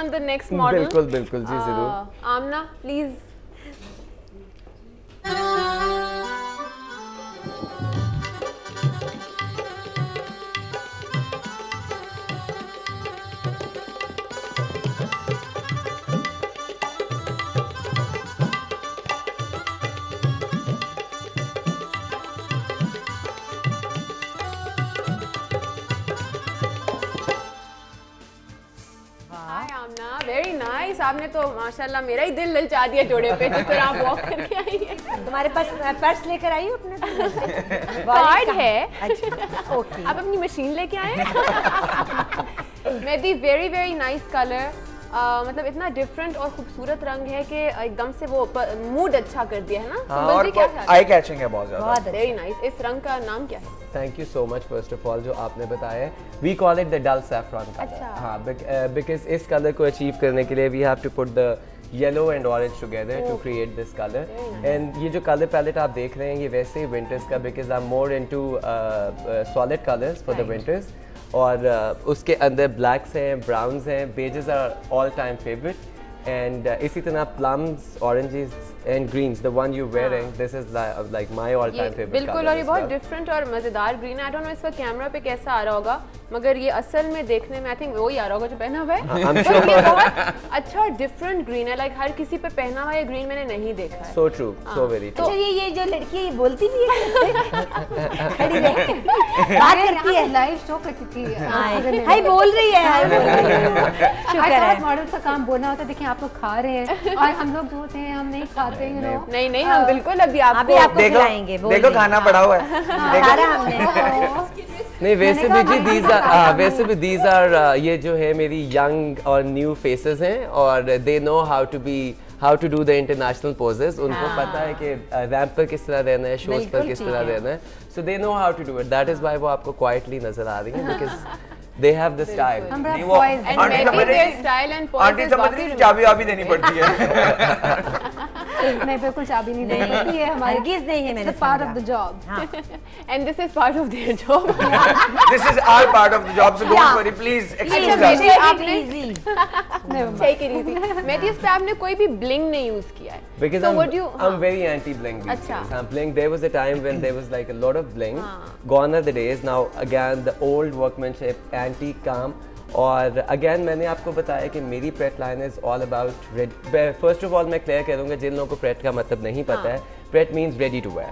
on the next model? बिल्कुल बिल्कुल जी जरूर। आमना please. Very nice. आपने तो माशाल्लाह मेरा ही दिल ललचा दिया जोड़े पे जिस तरह आप वॉक करके आई हैं। तुम्हारे पास पर्स लेकर आई हो अपने? कार्ड है। अच्छा ओके। आप अपनी मशीन लेके आए? मेहदी वेरी वेरी नाइस कलर। मतलब इतना डिफरेंट और खूबसूरत रंग है कि एकदम से वो मूड अच्छा कर दिया है ना। और आई कैचिंग है बहुत ज्यादा। Very nice. इस रंग का नाम क्या है? Thank you so much first of all जो आपने बताया है। We call it the dull saffron colour. अच्छा। हाँ, बिकॉज इस कलर को अचीव करने के लिए we have to put the yellow and orange together to create this colour. And ये जो कलर पैलेट आप देख रहे हैं ये वैसे ही विंटर्स का, because I am more into solid colours for the winters. और उसके अंदर ब्लैक्स हैं, ब्राउन्स हैं, beiges are all time favourite. And इसी तरह plums, oranges and greens, the one you wearing, this is like my all time favourite. बिल्कुल, और ये बहुत डिफरेंट और मजेदार ग्रीन है। आई डोंट नो इसका कैमरा पे कैसा आ रहा होगा, मगर ये असल में देखने में आई थिंक वही आ रहा होगा जो पहना हुआ है। ये बहुत अच्छा डिफरेंट ग्रीन है, लाइक हर किसी पे पहना हुआ ये ग्रीन मैंने नहीं देखा है। So true, so very true. अच्छा ये जो लड़की बोलती भी है खड़ी रहे बात करती है, लाइव शो करती थी। हाय बोल रही है, हाय बोल रही है। शुक्र है। मॉडल का काम बोलना होता है। देखिए आप लोग खा रहे हैं और हम लोग जो होते हैं हम नहीं खाते हैं। नहीं नहीं, हम बिल्कुल अभी आपको खिलाएंगे। देखो खाना पड़ा हुआ है। सारा हमने नहीं वैसे भी जी दीज आर वैसे भी दीज आर ये जो है मेरी यंग और न्यू फेसेस हैं और they know how to do the international poses. उनको पता है कि रैंप पर किस तरह रहना है, शोज पर किस तरह रहना है। So they know how to do it. That is why वो आपको क्वाइटली नजर आ रही है, because they have the style. Aunty समझ रही है चाबी वाबी देनी पड़ती है। नहीं बिल्कुल चाबी नहीं देनी पड़ती है हमारी। हरगिज़ नहीं है। मैंने part of the job and this is part of their job. This is our part of the job, so don't worry please excuse us. आपने टेक इट इजी। मेहदी इस पे आपने कोई भी ब्लिंग नहीं यूज किया है। Because I'm very anti bling these अच्छा। days. Bling, there was a time when there was like a lot of bling. Gone are the days. Now again the old workmanship, antique calm. और again मैंने आपको बताया कि मेरी parade line is all about first of all मैं clear करूँगा जिन लोगों को प्रेट का मतलब नहीं पता है, pret means ready to wear.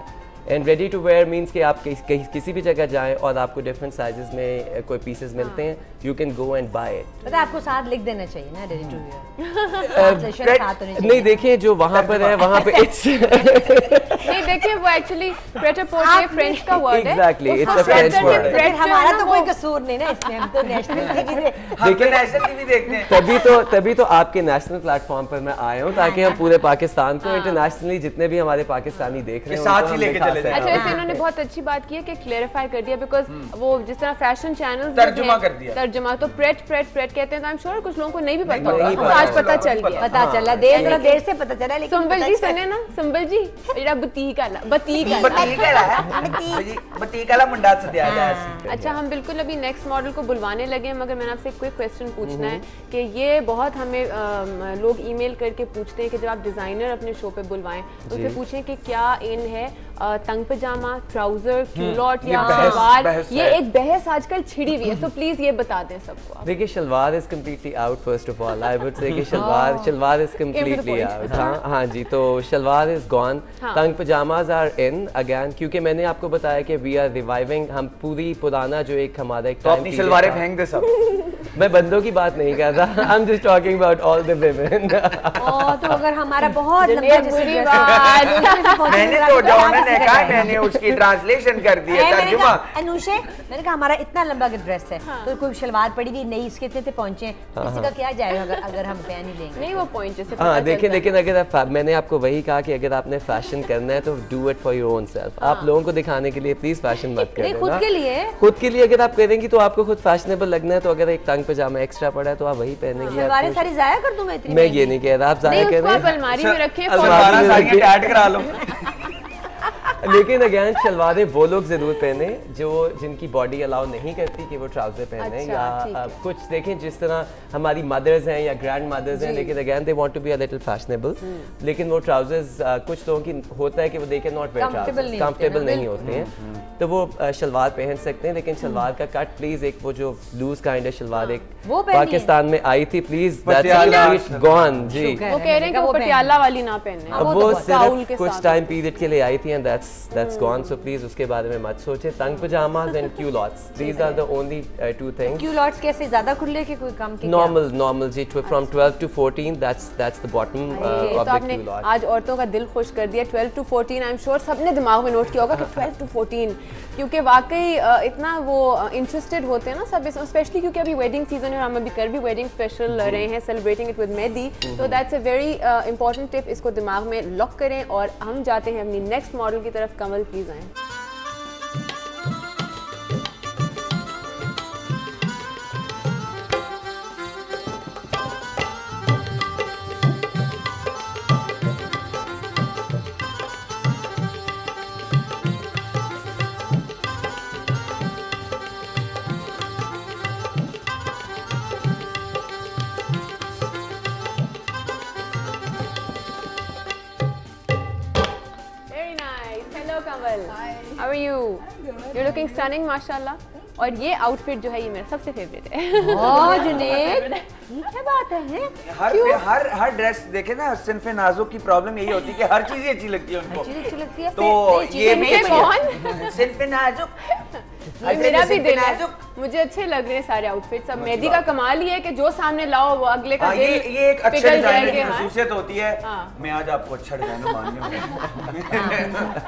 And ready to wear means कि आप किसी भी जगह जाएं और आपको डिफरेंट साइजेस में कोई पीसेस मिलते हैं, you can go and buy it. पता है आपको साथ लिख देना चाहिए ना रेडी टू वेयर। नहीं देखिए जो वहाँ पर है वहाँ पे इट्स नहीं देखिए वो एक्चुअली प्रेटर पोर्टे फ्रेंच का वर्ड है। Exactly, it's a French word. हमारा तो कोई कसूर नहीं ना इसमें, हम तो नेशनल टीवी देखते हैं। तभी तो आपके नेशनल प्लेटफॉर्म पर मैं आया हूँ ताकि हम पूरे पाकिस्तान को इंटरनेशनली जितने भी हमारे पाकिस्तानी देख रहे हैं साथ ही लेके चले जाएं। अच्छा इससे इन्होंने बहुत अच्छी बात की है कि क्लेरिफाई कर दिया, बिकॉज वो जिस तरह फैशन चैनल्स तर्जुमा कर दिया, तर्जुमा तो प्रेट कहते हैं, तो आई एम श्योर कुछ लोगों को नहीं भी पता होगा, तो आज पता चल गया। पता चला देर से पता चला। लेकिन संबल जी सुने ना, संबल जी जेड़ा बतीक वाला मुंडा सदिया जाए। अच्छा हम बिल्कुल अभी नेक्स्ट मॉडल को बुलवाने लगे हैं, मगर मैंने आपसे एक क्विक क्वेश्चन पूछना है कि ये बहुत हमें लोग ईमेल करके पूछते हैं कि जब आप डिजाइनर अपने शो पे बुलवाएं तो उनसे पूछें कि क्या इन है तंग पजामा, ट्राउजर, क्यूलॉट या शलवार। ये एक बहस आजकल छिड़ी हुई है, सो प्लीज ये बता दें सबको। देखिए salwar is completely out. First of all I would say कि शलवार इज कम्प्लीटली आउट। हाँ जी, तो शलवार इज गॉन। तंग पजामाज आर इन अगेन, क्योंकि मैंने आपको बताया कि वी आर रिवाइविंग, हम पूरी पुराना जो एक हमारा एक अपनी सलवारें फेंक दे सब। मैं बंदों की बात नहीं कर रहा, I am just talking about all the women. तो अगर हमारा बहुत लंबा मैंने तो जॉन ने कहा, मैंने उसकी ट्रांसलेशन कर दी है, तर्जुमा। अनुषे मैंने कहा हमारा इतना लंबा ड्रेस है तो कोई शलवार पड़ी हुई नहीं, इसके इतने पहुंचे हैं, किसी का क्या जाएगा अगर हम पहन ही लेंगे। नहीं वो पॉइंट जैसे हाँ देखिए, लेकिन अगर मैंने आपको वही कहा कि अगर आपने फैशन करना है तो do it for your own self. आप लोगों को दिखाने के लिए प्लीज फैशन मत करें। खुद के लिए अगर आप करेंगी तो आपको खुद फैशनेबल लगना है, तो अगर एक तंग पजामा एक्स्ट्रा पड़ा है तो आप वही पहनेंगी। सलवारें सारी जाया कर दूं मैं इतनी? मैं ये नहीं कह रहा, आप जाया करें, अलमारी में रखें, अलमारी करा लो। लेकिन अगेन शलवारें वो लोग जरूर पहने जिनकी बॉडी अलाउ नहीं करती कि वो ट्राउजर पहने। अच्छा, या कुछ देखें जिस तरह हमारी मदर्स हैं या ग्रैंड मदर्स हैं, लेकिन again they want to be a little fashionable, लेकिन वो ट्राउजर्स कुछ लोगों की होता है कि वो they can not wear trousers, comfortable नहीं होते हैं, तो वो शलवार पहन सकते हैं। लेकिन शलवार का कट प्लीज एक वो जो लूज काइंड है शलवार एक पाकिस्तान में आई थी, प्लीज दैट्स गॉन जी। वो कह रहे हैं कि वो पटियाला वाली ना पहने, वो सिर्फ कुछ टाइम पीरियड के लिए आई थी and that's gone, so please उसके बारे में मत सोचें। तंग pyjamas and culottes, these are the only two things. Culottes कैसे, ज्यादा खुले के कोई कम के? नॉर्मल जी, from 12 to 14, that's the bottom of the culotte। आज औरतों का दिल खुश कर दिया। 12 to 14 आई एम श्योर सबने दिमाग में नोट किया होगा कि 12 to 14, क्योंकि वाकई इतना वो इंटरेस्टेड होते हैं ना सब, स्पेशली क्योंकि अभी वेडिंग सीजन है, हम अभी कर भी वेडिंग स्पेशल रहे हैं, सेलिब्रेटिंग इट विद मेहदी, तो that's a very important tip, इसको दिमाग में लॉक करें। और हम जाते हैं अपनी नेक्स्ट मॉडल की तरफ। कमल प्लीज आएं। How are you? You're looking stunning, माशाल्लाह। और ये आउटफिट जो है ये मेरा सबसे फेवरेट है। ओह जुनैद, ये क्या बात है? हर ड्रेस देखे ना, सिन्फ नाजुक की प्रॉब्लम यही होती है कि हर चीज अच्छी लगती है उनको। चीज अच्छी लगती है तो ये भी कौन? सिन्फ नाजुक, मेरा भी दिल है, मुझे अच्छे लग रहे हैं सारे आउटफिट सब। मेहदी का कमाल ही है कि जो सामने लाओ वो अगले का दिल ये एक अच्छे डिजाइनर की हाँ? खसूसियत होती है। मैं आज आपको अच्छा डिजाइनर मान रही हूं।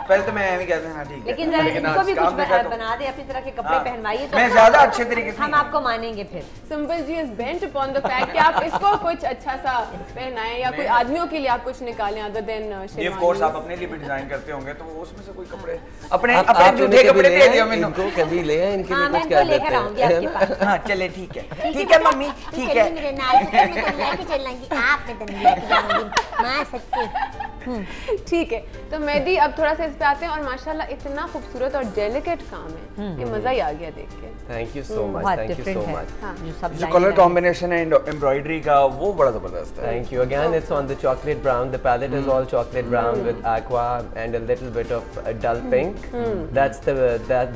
पहले तो मैं ऐਵੇਂ कहते हैं हाँ ठीक है, लेकिन जरा इनको भी कुछ बना दे, अपनी तरह के कपड़े पहनवाइए तो मैं ज्यादा अच्छे तरीके से हम आपको मानेंगे फिर। सिंपल जी is bent upon the fact कि आप इसको कुछ अच्छा सा पहनाएं या कोई आदमियों के लिए आप कुछ निकालें other than sherwani. Of course आप अपने लिए भी डिजाइन करते होंगे, तो उसमें से कोई कपड़े अपने जूते कपड़े दे दिया मैंने इनको, कभी ले इनके लिए कुछ कर देते हैं। हाँ चले ठीक है मम्मी, ठीक है मेरे नाल लेके चलेंगी आप, मैं तन्ने लेके जाऊंगी मां सच्ची। ठीक है, तो मेहदी अब थोड़ा सा इस पे आते हैं। और माशाल्लाह इतना खूबसूरत और डेलिकेट काम है कि मजा ही आ गया देख के। Thank you so much, thank you so much. जो कलर कॉम्बिनेशन है एम्ब्रॉयडरी का वो बड़ा जबरदस्त है। Thank you again, it's on the chocolate brown, the palette is all chocolate brown with aqua and a little bit of a dull pink,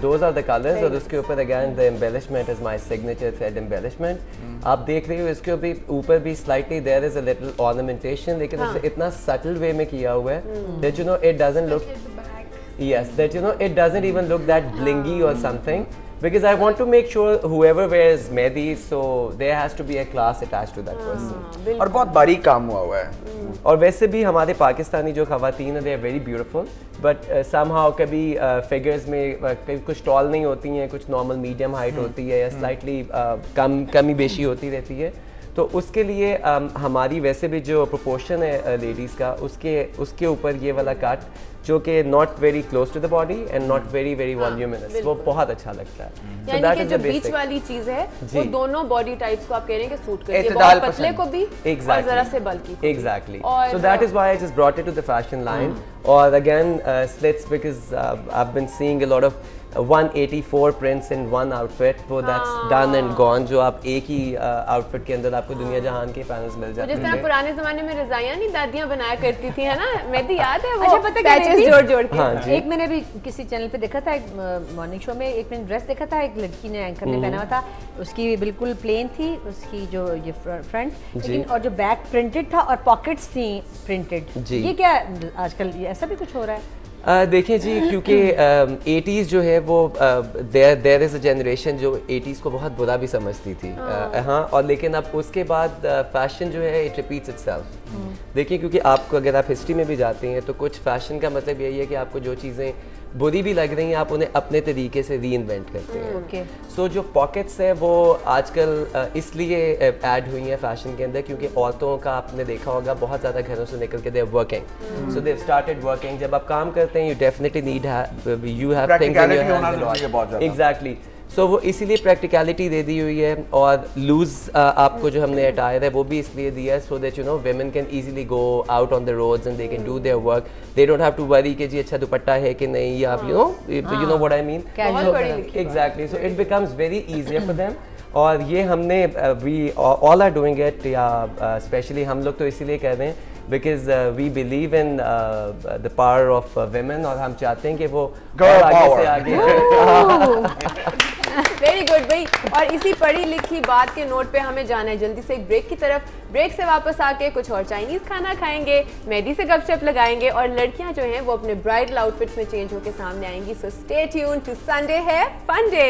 those are the colors। और उसके ऊपर again the embellishment is my signature thread embellishment। आप देख रहे हो इसके ऊपर भी slightly there is a little ornamentation, लेकिन उसे इतना subtle way में किया हुआ है that you know it doesn't look, yes, that you know it doesn't even look that blingy or something, because I want to make sure whoever wears mehdi, so there has to be a class attached to that person। और बहुत बारीक काम हुआ है। और वैसे भी हमारे पाकिस्तानी जो खवातीन है, they are very beautiful, but somehow कभी फिगर्स में कभी कुछ टॉल नहीं होती हैं, कुछ नॉर्मल मीडियम हाइट होती है या स्लाइटली कमी बेशी होती रहती है। तो उसके लिए हमारी वैसे भी जो प्रोपोर्शन है लेडीज़ का, उसके ऊपर ये वाला कट जो कि not very close to the body and not very very voluminous, वो बहुत अच्छा लगता है। यानी कि जो बीच वाली चीज है वो दोनों बॉडी टाइप्स को आप कह रहे हैं कि सूट करती है, बहुत पतले को भी और जरा से बल्कि। Exactly, so that is why I just brought it to the fashion line. और again slits, because I have been seeing a lot of 184 prints in one outfit, वो that's done and gone, जो आप एक ही outfit के अंदर आपको दुनिया जहान के पैनल्स मिल जाते हैं। जिस तरह पुराने जमाने में रजाइयाँ नहीं दादियाँ बनाया करती थी, है ना, मेहदी याद है वो पैचेस जोड़ के। हाँ जी। एक मैंने भी किसी चैनल पे देखा था, एक मॉर्निंग शो में एक मैंने ड्रेस देखा था, एक लड़की ने एंकर ने पहना हुआ था, उसकी बिल्कुल प्लेन थी उसकी जो ये फ्रंट, लेकिन और जो बैक प्रिंटेड था और पॉकेट्स थी प्रिंटेड। ये क्या आजकल ऐसा भी कुछ हो रहा है? देखिए जी, क्योंकि 80s जो है वो देयर इज़ अ जनरेशन जो 80s को बहुत बुरा भी समझती थी। हाँ, और लेकिन अब उसके बाद फैशन जो है इट रिपीट्स इटसेल्फ। देखिए, क्योंकि आपको अगर आप हिस्ट्री में भी जाते हैं तो कुछ फैशन का मतलब यही है कि आपको जो चीज़ें बुरी भी लग रही हैं आप उन्हें अपने तरीके से री इन्वेंट करते हैं। सो जो पॉकेट्स है वो आजकल इसलिए ऐड हुई हैं फैशन के अंदर क्योंकि औरतों का आपने देखा होगा बहुत ज़्यादा घरों से निकल के they are working, so they started working. जब आप काम करते हैं you definitely need you have things in your hands. Exactly, so वो इसीलिए प्रैक्टिकलिटी दे दी हुई है, और लूज आपको जो हमने अटायर है वो भी इसलिए दिया है so that you know women can easily go out on the roads and they can do their work. They don't have to worry कि जी अच्छा दुपट्टा है कि नहीं, या you know what I mean. बहुत बड़ी लिखी Exactly. So it becomes very easier for them. और ये हमने we all are doing it, या स्पेशली हम लोग तो इसीलिए कर रहे हैं because we believe in the power of women, और हम चाहते हैं कि वो Girl आगे power. से आगे वेरी गुड भाई। और इसी पढ़ी लिखी बात के नोट पे हमें जाना है जल्दी से एक ब्रेक की तरफ। ब्रेक से वापस आके कुछ और चाइनीज खाना खाएंगे, मेहंदी से गपशप लगाएंगे, और लड़कियां जो हैं वो अपने ब्राइडल आउटफिट्स में चेंज होकर सामने आएंगी। So stay tuned to Sunday है फन डे।